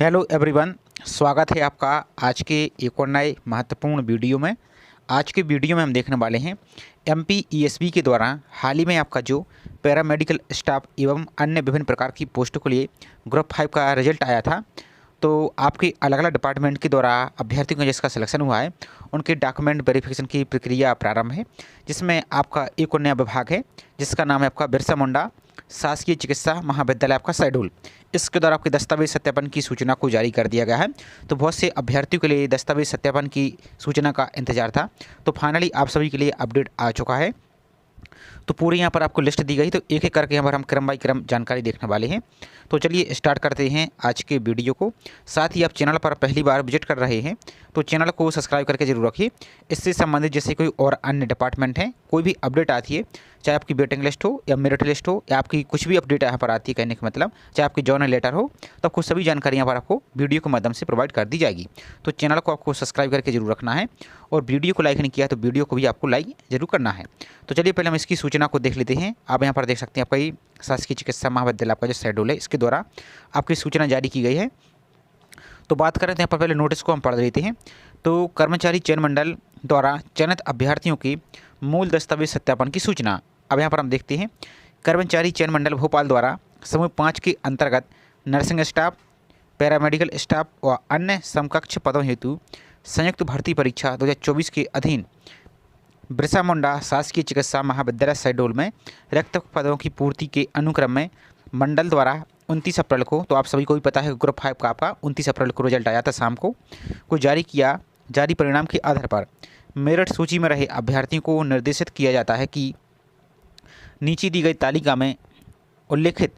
Hello everyone, स्वागत है आपका आज के एक और नए महत्वपूर्ण वीडियो में। आज के वीडियो में हम देखने वाले हैं एमपीईएसबी के द्वारा हाल ही में आपका जो पैरामेडिकल स्टाफ एवं अन्य विभिन्न प्रकार की पोस्टों के लिए ग्रुप 5 का रिजल्ट आया था। तो आपके अलग अलग डिपार्टमेंट के द्वारा अभ्यर्थियों का जिसका सिलेक्शन हुआ है उनके डॉक्यूमेंट वेरिफिकेशन की प्रक्रिया प्रारंभ है, जिसमें आपका एक और नया विभाग है जिसका नाम है आपका बिरसा मुंडा शासकीय चिकित्सा महाविद्यालय आपका शेड्यूल। इसके द्वारा आपके दस्तावेज सत्यापन की सूचना को जारी कर दिया गया है। तो बहुत से अभ्यर्थियों के लिए दस्तावेज सत्यापन की सूचना का इंतजार था, तो फाइनली आप सभी के लिए अपडेट आ चुका है। तो पूरी यहाँ पर आपको लिस्ट दी गई, तो एक एक करके यहाँ पर हम क्रम बाई क्रम जानकारी देखने वाले हैं। तो चलिए स्टार्ट करते हैं आज के वीडियो को। साथ ही आप चैनल पर पहली बार विजिट कर रहे हैं तो चैनल को सब्सक्राइब करके जरूर रखिए। इससे संबंधित जैसे कोई और अन्य डिपार्टमेंट हैं, कोई भी अपडेट आती है, चाहे आपकी वेटिंग लिस्ट हो या मेरिट लिस्ट हो या आपकी कुछ भी अपडेट यहाँ पर आती है, कहने का मतलब चाहे आपकी जॉइनिंग लेटर हो, तो आपको सभी जानकारी यहाँ पर आपको वीडियो के माध्यम से प्रोवाइड कर दी जाएगी। तो चैनल को आपको सब्सक्राइब करके जरूर रखना है और वीडियो को लाइक नहीं किया तो वीडियो को भी आपको लाइक जरूर करना है। तो चलिए पहले हम इसकी सूचना को देख लेते हैं। आप यहाँ पर देख सकते हैं आपका ये शासकीय चिकित्सा महाविद्यालय आपका जो शेड्यूल है, इसके द्वारा आपकी सूचना जारी की गई है। तो बात करें तो यहाँ पर पहले नोटिस को हम पढ़ लेते हैं। तो कर्मचारी चयन मंडल द्वारा चयनित अभ्यर्थियों के मूल दस्तावेज सत्यापन की सूचना। अब यहाँ पर हम देखते हैं कर्मचारी चयन मंडल भोपाल द्वारा समूह 5 के अंतर्गत नर्सिंग स्टाफ, पैरामेडिकल स्टाफ व अन्य समकक्ष पदों हेतु संयुक्त भर्ती परीक्षा 2024 के अधीन बिरसा मुंडा शासकीय चिकित्सा महाविद्यालय शेड्यूल में रिक्त पदों की पूर्ति के अनुक्रम में मंडल द्वारा 29 अप्रैल को, तो आप सभी को भी पता है ग्रुप 5 का आपका 29 अप्रैल को रिजल्ट आया था शाम को जारी परिणाम के आधार पर मेरिट सूची में रहे अभ्यर्थियों को निर्देशित किया जाता है कि नीचे दी गई तालिका में उल्लेखित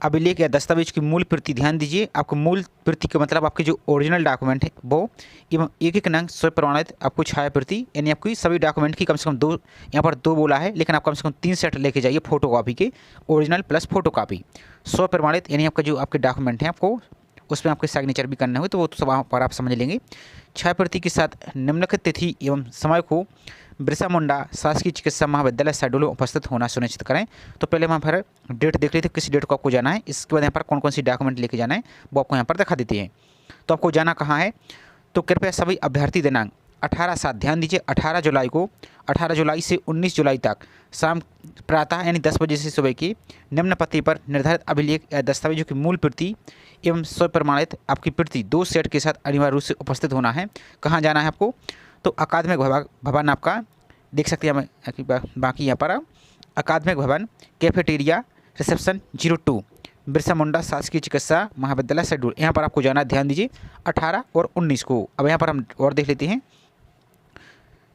अभिलेख या दस्तावेज की मूल प्रति, ध्यान दीजिए आपको मूल प्रति का मतलब आपके जो ओरिजिनल डॉक्यूमेंट है वो एवं एक नंग स्व प्रमाणित आपको छाया प्रति, यानी आपकी सभी डॉक्यूमेंट की कम से कम 2, यहाँ पर 2 बोला है लेकिन आप कम से कम 3 सेट लेके जाइए फोटो कॉपी के, ओरिजिनल प्लस फोटो कॉपी स्व प्रमाणित, यानी आपका जो आपके डॉक्यूमेंट हैं आपको उसमें आपके सिग्नेचर भी करने हुए, तो वो तो सब वहाँ पर आप समझ लेंगे। छाया प्रति के साथ निम्नलिखित तिथि एवं समय को बिरसा मुंडा शासकीय चिकित्सा महाविद्यालय शेड्यूल में उपस्थित होना सुनिश्चित करें। तो पहले हम यहाँ पर डेट देख लेते हैं, किस डेट को आपको जाना है, इसके बाद यहाँ पर कौन कौन सी डॉक्यूमेंट लेके जाना है वो आपको यहाँ पर दिखा देते हैं। तो आपको जाना कहाँ है, तो कृपया सभी अभ्यर्थी दिनांक 18/7, ध्यान दीजिए 18 जुलाई से 19 जुलाई तक शाम प्रातः यानी 10 बजे से सुबह के निम्न पते पर निर्धारित अभिलेख या दस्तावेजों की मूल प्रति एवं स्व प्रमाणित आपकी प्रति 2 सेट के साथ अनिवार्य रूप से उपस्थित होना है। कहाँ जाना है आपको, तो अकादमिक भवन आपका देख सकते हैं बाकी यहाँ पर अकादमिक भवन कैफेटेरिया रिसेप्शन 02 बिरसा मुंडा शासकीय चिकित्सा महाविद्यालय शेड्यूल, यहाँ पर आपको जाना है। ध्यान दीजिए 18 और 19 को। अब यहाँ पर हम और देख लेते हैं।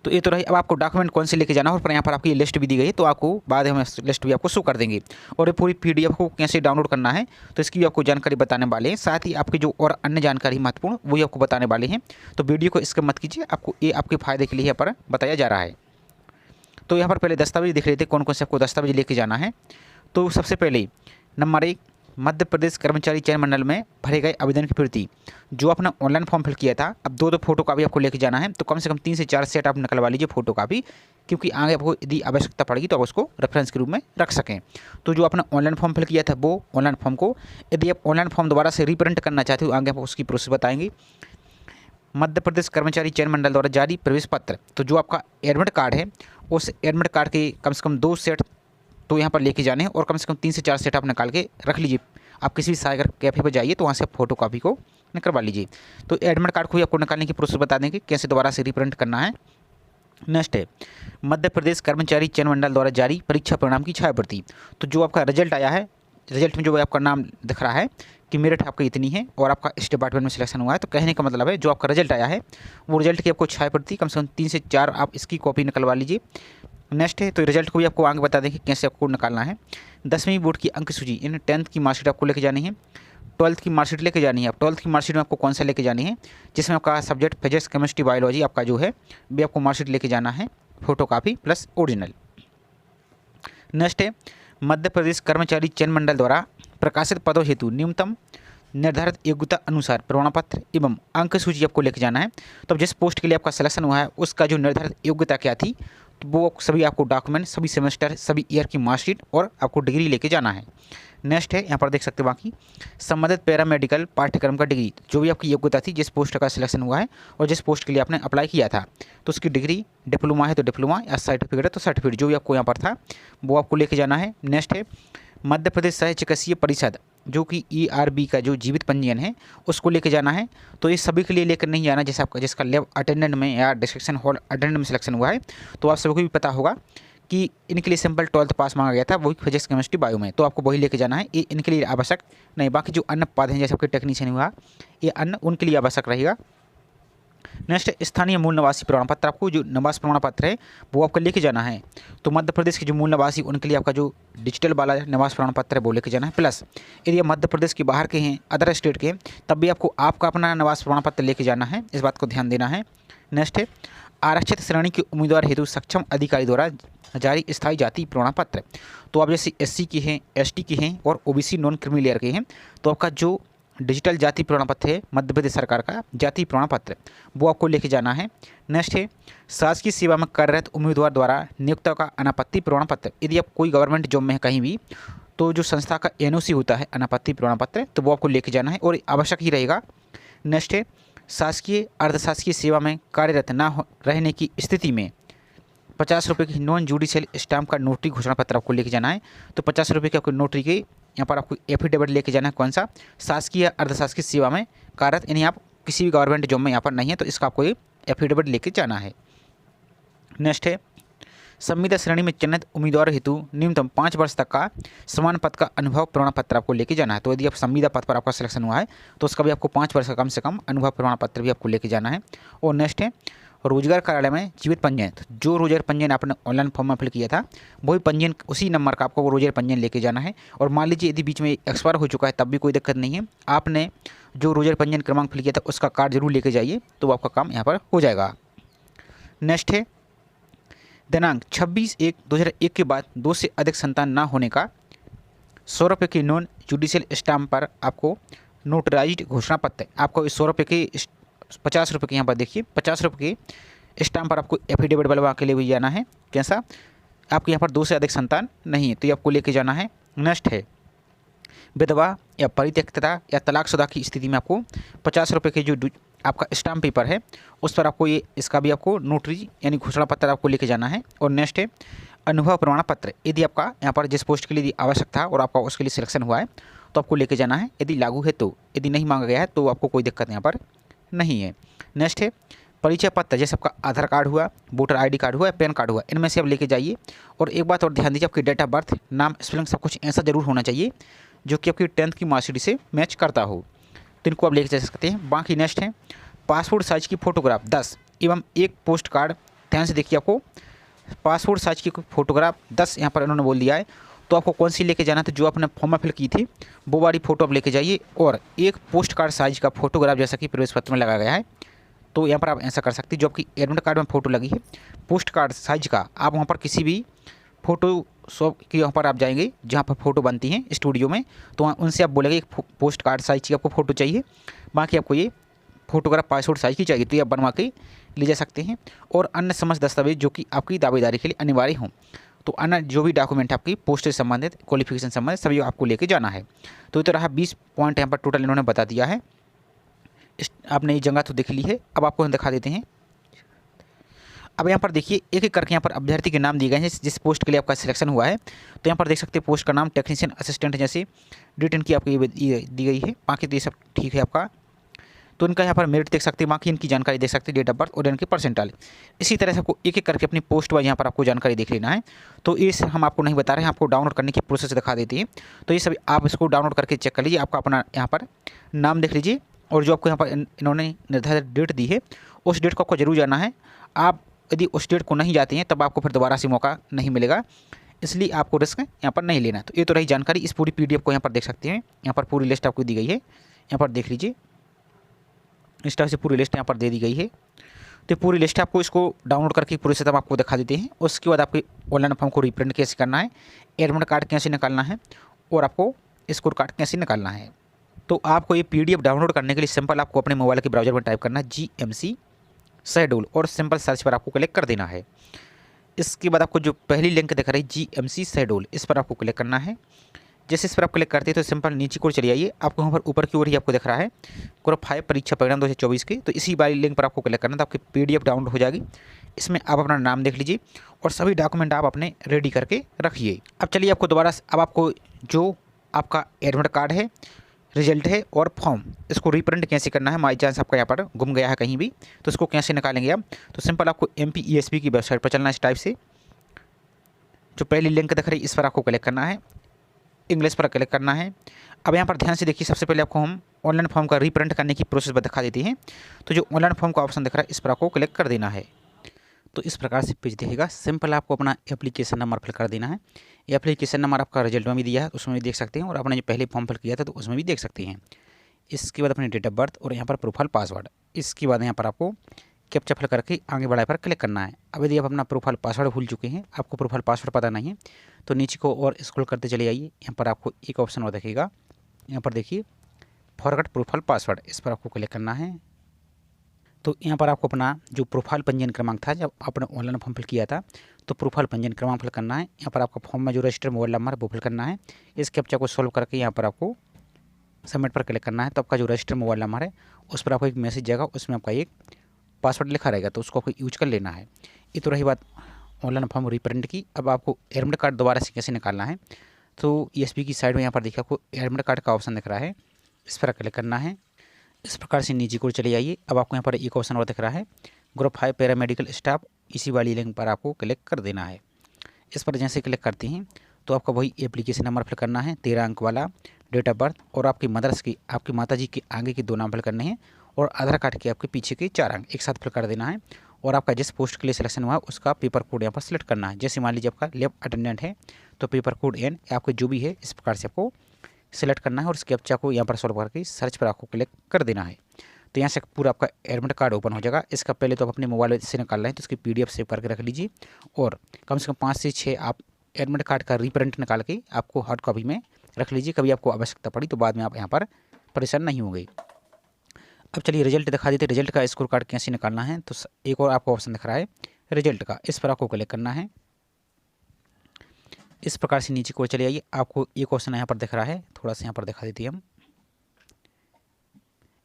तो ये तो रही, अब आपको डॉक्यूमेंट कौन से लेके जाना हो, और यहाँ पर आपकी लिस्ट भी दी गई है, तो आपको बाद में हम लिस्ट भी आपको शो कर देंगे। और ये पूरी PDF को कैसे डाउनलोड करना है तो इसकी भी आपको जानकारी बताने वाले हैं। साथ ही आपकी जो और अन्य जानकारी महत्वपूर्ण वही आपको बताने वाले हैं। तो वीडियो को स्किप मत कीजिए, आपको ये आपके फायदे के लिए यहाँ पर बताया जा रहा है। तो यहाँ पर पहले दस्तावेज देख लेते हैं कौन कौन से आपको दस्तावेज लेके जाना है। तो सबसे पहले नंबर 1, मध्य प्रदेश कर्मचारी चयन मंडल में भरे गए आवेदन की प्रति, जो अपना ऑनलाइन फॉर्म फिल किया था। अब 2 फोटो कापी आपको लेके जाना है, तो कम से कम 3 से 4 सेट आप निकलवा लीजिए फोटो कापी, क्योंकि आगे आपको यदि आवश्यकता पड़ेगी तो आप उसको रेफरेंस के रूप में रख सकें। तो जो आपने ऑनलाइन फॉर्म फिल किया था वो ऑनलाइन फॉर्म को, यदि आप ऑनलाइन फॉर्म दोबारा से रीप्रिंट करना चाहते हो आगे आप उसकी प्रोसेस बताएंगे। मध्य प्रदेश कर्मचारी चयन मंडल द्वारा जारी प्रवेश पत्र, तो जो आपका एडमिट कार्ड है उस एडमिट कार्ड के कम से कम 2 सेट तो यहाँ पर लेके जाने हैं, और कम से कम 3 से 4 सेट आप निकाल के रख लीजिए। आप किसी भी साइबर कैफ़े पर जाइए तो वहाँ से आप फोटो कॉपी को निकलवा लीजिए। तो एडमिट कार्ड को भी आपको निकालने की प्रोसेस बता देंगे कैसे दोबारा से रिप्रिंट करना है। नेक्स्ट है मध्य प्रदेश कर्मचारी चयन मंडल द्वारा जारी परीक्षा परिणाम की छाया प्रति, तो जो आपका रिजल्ट आया है, रिजल्ट में जो आपका नाम दिख रहा है कि मेरिट आपका इतनी है और आपका इस डिपार्टमेंट में सिलेक्शन हुआ है, तो कहने का मतलब है जो आपका रिजल्ट आया है वो रिजल्ट की आपको छाया प्रति कम से कम 3 से 4 आप इसकी कॉपी निकलवा लीजिए। नेक्स्ट है, तो रिजल्ट को भी आपको आगे बता देंगे कैसे आपको निकालना है। 10वीं बोर्ड की अंक सूची, यानी 10th की मार्कशीट आपको लेके जानी है, 12th की मार्कशीट लेके जानी है। अब 12th की मार्कशीट में आपको कौन सा लेके जानी है, जिसमें आपका सब्जेक्ट फिजिक्स केमिस्ट्री बायोलॉजी आपका जो है भी आपको मार्कशीट लेके जाना है, photo copy plus original. Next है मध्य प्रदेश कर्मचारी चयन मंडल द्वारा प्रकाशित पदों हेतु न्यूनतम निर्धारित योग्यता अनुसार प्रमाण पत्र एवं अंक सूची आपको लेके जाना है। तो जिस पोस्ट के लिए आपका सिलेक्शन हुआ है उसका जो निर्धारित योग्यता क्या थी, तो वो सभी आपको डॉक्यूमेंट, सभी सेमेस्टर, सभी ईयर की मार्कशीट और आपको डिग्री लेके जाना है। नेक्स्ट है यहाँ पर देख सकते हो बाकी संबंधित पैरामेडिकल पाठ्यक्रम का डिग्री, जो भी आपकी योग्यता थी, जिस पोस्ट का सिलेक्शन हुआ है और जिस पोस्ट के लिए आपने अप्लाई किया था, तो उसकी डिग्री डिप्लोमा है तो डिप्लोमा या सर्टिफिकेट है तो सर्टिफिकेट, जो भी आपको यहाँ पर था वो आपको लेके जाना है। नेक्स्ट है मध्य प्रदेश सह चिकित्सीय परिषद, जो कि ERB का जो जीवित पंजीयन है उसको लेके जाना है। तो ये सभी के लिए लेकर नहीं जाना, जैसे आपका जिसका लैब अटेंडेंट में या डिस्क्रिप्शन हॉल अटेंडेंट में सिलेक्शन हुआ है, तो आप सबको भी पता होगा कि इनके लिए सिंपल 12th पास मांगा गया था, वही फिजिक्स केमिस्ट्री बायो में, तो आपको वही लेके जाना है। ये इनके लिए आवश्यक नहीं, बाकी जो अन्य पद हैं जैसे आपके टेक्नीशियन हुआ, ये अन्य उनके लिए आवश्यक रहेगा। नेक्स्ट स्थानीय मूल निवासी प्रमाण पत्र, आपको जो निवास प्रमाण पत्र है वो आपको लेके जाना है। तो मध्य प्रदेश के जो मूल निवासी उनके लिए आपका जो डिजिटल वाला निवास प्रमाण पत्र है वो लेके जाना है। प्लस यदि आप मध्य प्रदेश के बाहर के हैं, अदर स्टेट के, तब भी आपको आपका अपना निवास प्रमाण पत्र लेके जाना है, इस बात को ध्यान देना है। नेक्स्ट है आरक्षित श्रेणी के उम्मीदवार हेतु सक्षम अधिकारी द्वारा जारी स्थायी जाति प्रमाण पत्र। तो आप जैसे SC के हैं, ST के हैं और OBC नॉन क्रीमी लेयर के हैं, तो आपका जो डिजिटल जाति प्रमाण पत्र है मध्य प्रदेश सरकार का जाति प्रमाण पत्र, वो आपको लेके जाना है। नेक्स्ट है शासकीय सेवा में कार्यरत उम्मीदवार द्वारा नियुक्ति का अनापत्ति प्रमाण पत्र, यदि आप कोई गवर्नमेंट जॉब में है कहीं भी, तो जो संस्था का NOC होता है अनापत्ति प्रमाण पत्र, तो वो आपको लेके जाना है और आवश्यक ही रहेगा। नेक्स्ट है शासकीय अर्धशासकीय सेवा में कार्यरत न रहने की स्थिति में 50 रुपये की नॉन जुडिशियल स्टाम्प का नोटरी घोषणा पत्र आपको लेके जाना है। तो 50 रुपये के आपको नोटरी के यहाँ पर आपको एफिडेविट लेके जाना है, कौन सा, शासकीय अर्धशासकीय सेवा में कार्यरत, यानी आप किसी भी गवर्नमेंट जॉब में यहाँ पर नहीं है, तो इसका आपको ये एफिडेविट लेके जाना है। नेक्स्ट है संविदा श्रेणी में चयनित उम्मीदवार हेतु न्यूनतम 5 वर्ष तक का समान पद का अनुभव प्रमाण पत्र आपको लेके जाना है। तो यदि आप संविदा पद पर आपका सिलेक्शन हुआ है तो उसका भी आपको 5 वर्ष का कम से कम अनुभव प्रमाण पत्र भी आपको लेके जाना है। और नेक्स्ट है रोजगार कार्यालय में जीवित पंजीयन, तो जो रोजगार पंजीयन आपने ऑनलाइन फॉर्म में फिल किया था वही पंजीयन उसी नंबर का आपको वो रोजगार पंजीयन लेके जाना है। और मान लीजिए यदि बीच में एक्सपायर हो चुका है तब भी कोई दिक्कत नहीं है, आपने जो रोजगार पंजीयन क्रमांक फिल किया था उसका कार्ड जरूर लेके जाइए, तो आपका काम यहाँ पर हो जाएगा। नेक्स्ट है दिनांक 26/1/2001 के बाद 2 से अधिक संतान ना होने का 100 रुपये की नॉन जुडिशियल स्टाम्प पर आपको नोटराइज्ड घोषणा पत्र, आपको 100 रुपये के 50 रुपये के यहाँ पर देखिए 50 रुपये के स्टाम्प पर आपको एफिडेविट बनवा के लिए भी जाना है, कैसा, आपके यहाँ पर 2 से अधिक संतान नहीं है, तो ये आपको लेके जाना है। नेक्स्ट है विधवा या परित्यक्तता या तलाकशुदा की स्थिति में आपको 50 रुपये के जो आपका स्टाम्प पेपर है उस पर आपको ये इसका भी आपको नोटरी यानी घोषणा पत्र आपको लेके जाना है। और नेक्स्ट है अनुभव प्रमाण पत्र, यदि आपका यहाँ पर जिस पोस्ट के लिए आवश्यक था और आपका उसके लिए सिलेक्शन हुआ है तो आपको लेके जाना है, यदि लागू है तो, यदि नहीं मांगा गया है तो आपको कोई दिक्कत यहाँ पर नहीं है। नेक्स्ट है परिचय पत्र, जैसे आपका आधार कार्ड हुआ, वोटर ID कार्ड हुआ, पैन कार्ड हुआ, इनमें से आप लेके जाइए। और एक बात और ध्यान दीजिए, आपकी डेट ऑफ बर्थ, नाम, स्पेलिंग सब कुछ ऐसा जरूर होना चाहिए जो कि आपकी 10th की मार्कशीट से मैच करता हो, तो इनको आप लेके जा सकते हैं। बाकी नेक्स्ट है पासपोर्ट साइज की फ़ोटोग्राफ 10 एवं एक पोस्ट कार्ड, ध्यान से देखिए, आपको पासपोर्ट साइज की फोटोग्राफ 10 यहाँ पर इन्होंने बोल दिया है, तो आपको कौन सी लेके जाना था, जो आपने फॉर्म में फिल की थी वो वाली फ़ोटो आप लेके जाइए। और एक पोस्ट कार्ड साइज का फोटोग्राफ जैसा कि प्रवेश पत्र में लगाया गया है, तो यहाँ पर आप ऐसा कर सकते हैं, जो आपकी एडमिट कार्ड में फ़ोटो लगी है पोस्ट कार्ड साइज का, आप वहाँ पर किसी भी फ़ोटो शॉप की यहाँ पर आप जाएंगे जहाँ पर फ़ोटो बनती हैं स्टूडियो में, तो वहाँ उनसे आप बोलेंगे एक पोस्ट कार्ड साइज की आपको फ़ोटो चाहिए, बाकी आपको ये फोटोग्राफ पासपोर्ट साइज की चाहिए, तो ये आप बनवा के ले जा सकते हैं। और अन्य समस्त दस्तावेज जो कि आपकी दावेदारी के लिए अनिवार्य हों, तो अन्य जो भी डॉक्यूमेंट आपकी पोस्ट से संबंधित, क्वालिफिकेशन संबंधित, सभी आपको लेके जाना है। तो इस तरह 20 पॉइंट यहाँ पर टोटल इन्होंने बता दिया है। आपने ये जगह तो देख ली है, अब आपको हम दिखा देते हैं। अब यहाँ पर देखिए एक एक करके यहाँ पर अभ्यर्थी के नाम दिए गए हैं जिस पोस्ट के लिए आपका सिलेक्शन हुआ है। तो यहाँ पर देख सकते हैं पोस्ट का नाम टेक्नीशियन असिस्टेंट जैसे डेट इनकी आपको ये दी गई है, बाकी तो ये सब ठीक है आपका। तो इनका यहाँ पर मेरिट देख सकते हैं, बाकी इनकी जानकारी देख सकते हैं, डेट ऑफ बर्थ और इनके परसेंटाइल। इसी तरह से आपको एक एक करके अपनी पोस्ट वाइज यहाँ पर आपको जानकारी देख लेना है। तो ये हम आपको नहीं बता रहे हैं, आपको डाउनलोड करने की प्रोसेस दिखा देती है। तो ये सभी आप इसको डाउनलोड करके चेक कर लीजिए, आपका अपना यहाँ पर नाम देख लीजिए, और जो आपको यहाँ पर इन्होंने निर्धारित डेट दी है उस डेट को आपको जरूर जाना है। आप यदि उस डेट को नहीं जाते हैं तब आपको फिर दोबारा से मौका नहीं मिलेगा, इसलिए आपको रिस्क यहाँ पर नहीं लेना। तो ये तो रही जानकारी, इस पूरी PDF को यहाँ पर देख सकते हैं, यहाँ पर पूरी लिस्ट आपको दी गई है, यहाँ पर देख लीजिए, इस तरह से पूरी लिस्ट यहाँ पर दे दी गई है। तो पूरी लिस्ट आपको इसको डाउनलोड करके पूरे सिस्टम आपको दिखा देते हैं। उसके बाद आपके ऑनलाइन फॉर्म को रिप्रिंट कैसे करना है, एडमिट कार्ड कैसे निकालना है और आपको स्कोर कार्ड कैसे निकालना है। तो आपको ये PDF डाउनलोड करने के लिए सिंपल आपको अपने मोबाइल के ब्राउजर में टाइप करना है GMC शेड्यूल और सिंपल सर्च पर आपको क्लिक कर देना है। इसके बाद आपको जो पहली लिंक दिख रही है GMC शेड्यूल, इस पर आपको क्लिक करना है। जैसे इस पर आप क्लिक करते हैं तो सिंपल नीचे की ओर चले आइए, आपको वहाँ पर ऊपर की ओर ही आपको दिख रहा है ग्रुप 5 परीक्षा परिणाम 2024 की। तो इसी वाली लिंक पर आपको क्लिक करना, तो आपकी PDF डाउनलोड हो जाएगी। इसमें आप अपना नाम देख लीजिए और सभी डॉक्यूमेंट आप अपने रेडी करके रखिए। अब चलिए आपको दोबारा अब आपको जो आपका एडमिट कार्ड है, रिजल्ट है और फॉर्म, इसको रिप्रिंट कैसे करना है। बाई चांस आपका यहाँ पर गुम गया है कहीं भी, तो इसको कैसे निकालेंगे आप। तो सिंपल आपको MPESB की वेबसाइट पर चलना है। इस टाइप से जो पहली लिंक दिख रही है इस पर आपको क्लिक करना है, इंग्लिश पर क्लिक करना है। अब यहाँ पर ध्यान से देखिए, सबसे पहले आपको हम ऑनलाइन फॉर्म का रिप्रिंट करने की प्रोसेस दिखा देती हैं। तो जो ऑनलाइन फॉर्म का ऑप्शन दिख रहा है इस पर आपको क्लिक कर देना है। तो इस प्रकार से पेज दिखेगा। सिंपल आपको अपना एप्लीकेशन नंबर फिल कर देना है। एप्लीकेशन नंबर आपका रिजल्ट में भी दिया है, उसमें भी देख सकते हैं, और आपने जो पहले फॉर्म फिल किया था तो उसमें भी देख सकते हैं। इसके बाद अपनी डेट ऑफ बर्थ और यहाँ पर प्रोफाइल पासवर्ड। इसके बाद यहाँ पर आपको कैप्चा फिल करके आगे बढ़ाए पर क्लिक करना है। अब यदि आप अपना प्रोफाइल पासवर्ड भूल चुके हैं, आपको प्रोफाइल पासवर्ड पता नहीं है, तो नीचे को और स्क्रॉल करते चले आइए। यहाँ पर आपको एक ऑप्शन और दिखेगा, यहाँ पर देखिए फॉरगेट प्रोफाइल पासवर्ड, इस पर आपको क्लिक करना है। तो यहाँ पर आपको अपना जो प्रोफाइल पंजीयन क्रमांक था, जब आपने ऑनलाइन फॉर्म फिल किया था, तो प्रोफाइल पंजीयन क्रमांक फिल करना है। यहाँ पर आपका फॉर्म में जो रजिस्टर्ड मोबाइल नंबर है वो फिल करना है। इस कैप्चा को सॉल्व करके यहाँ पर आपको सबमिट पर क्लिक करना है। तो आपका जो रजिस्टर्ड मोबाइल नंबर है उस पर आपको एक मैसेज जाएगा, उसमें आपका एक पासवर्ड लिखा रहेगा, तो उसको आपको यूज कर लेना है। ये तो रही बात ऑनलाइन फॉर्म रिप्रिंट की। अब आपको एडमिट कार्ड दोबारा से कैसे निकालना है, तो ESB की साइड में यहाँ पर देखिए आपको एडमिट कार्ड का ऑप्शन दिख रहा है, इस पर क्लिक करना है। इस प्रकार से नीचे को चले आइए। अब आपको यहाँ पर एक ऑप्शन और दिख रहा है ग्रुप 5 पैरामेडिकल स्टाफ, इसी वाली लिंक पर आपको क्लिक कर देना है। इस पर जैसे क्लिक करते हैं तो आपका वही एप्लीकेशन नंबर फिल करना है, 13 अंक वाला, डेट ऑफ बर्थ और आपकी मदर्स की, आपकी माताजी के आगे के 2 नाम फिल करने हैं, और आधार कार्ड के आपके पीछे के 4 अंक एक साथ फिल कर देना है। और आपका जिस पोस्ट के लिए सिलेक्शन हुआ उसका पेपर कोड यहाँ पर सिलेक्ट करना है। जैसे मान लीजिए आपका लैब अटेंडेंट है तो पेपर कोड N आपके जो भी है इस प्रकार से आपको सिलेक्ट करना है, और इस कैप्चा को यहाँ पर सॉल्व करके सर्च पर आपको क्लिक कर देना है। तो यहाँ से पूरा आपका एडमिट कार्ड ओपन हो जाएगा। इसका पहले तो आप अपने मोबाइल से निकाल रहे हैं तो उसकी PDF सेव करके रख लीजिए, और कम से कम 5 से 6 आप एडमिट कार्ड का रिप्रिंट निकाल के आपको हार्ड कॉपी में रख लीजिए। कभी आपको आवश्यकता पड़ी तो बाद में आप यहाँ पर परेशान नहीं होंगे। अब चलिए रिजल्ट दिखा देते हैं। रिजल्ट का स्कोर कार्ड कैसे निकालना है, तो एक और आपको ऑप्शन दिख रहा है रिजल्ट का, इस पर आपको क्लिक करना है। इस प्रकार से नीचे को चले आइए। आपको एक ऑप्शन यहाँ पर दिख रहा है, थोड़ा सा यहाँ पर दिखा देते हैं हम।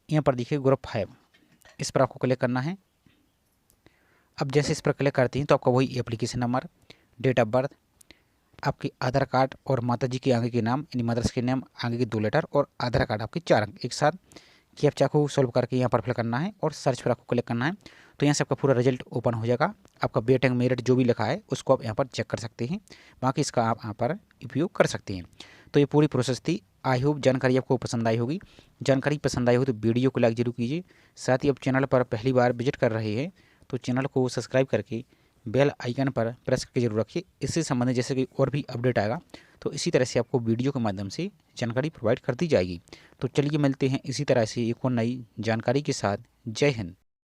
यहाँ पर देखिए ग्रुप 5, इस पर आपको क्लिक करना है। अब जैसे इस पर क्लिक करते हैं तो आपका वही application number, date of birth, आपके आधार कार्ड और माताजी के आगे के नाम यानी मदर्स के नाम आगे के 2 लेटर, और आधार कार्ड आपके 4 अंक एक साथ कैप्चा को सॉल्व करके यहाँ पर फिल करना है, और सर्च पर आपको क्लिक करना है। तो यहाँ से आपका पूरा रिजल्ट ओपन हो जाएगा। आपका वेट एंड मेरिट जो भी लिखा है उसको आप यहाँ पर चेक कर सकते हैं, बाकी इसका आप यहाँ पर उपयोग कर सकते हैं। तो ये पूरी प्रोसेस थी। आई होप जानकारी आपको पसंद आई होगी। जानकारी पसंद आई हो तो वीडियो को लाइक जरूर कीजिए। साथ ही आप चैनल पर पहली बार विजिट कर रहे हैं तो चैनल को सब्सक्राइब करके बेल आइकन पर प्रेस करके जरूर रखिए। इससे संबंधित जैसे कि और भी अपडेट आएगा तो इसी तरह से आपको वीडियो के माध्यम से जानकारी प्रोवाइड कर दी जाएगी। तो चलिए मिलते हैं इसी तरह से एक और नई जानकारी के साथ। जय हिंद।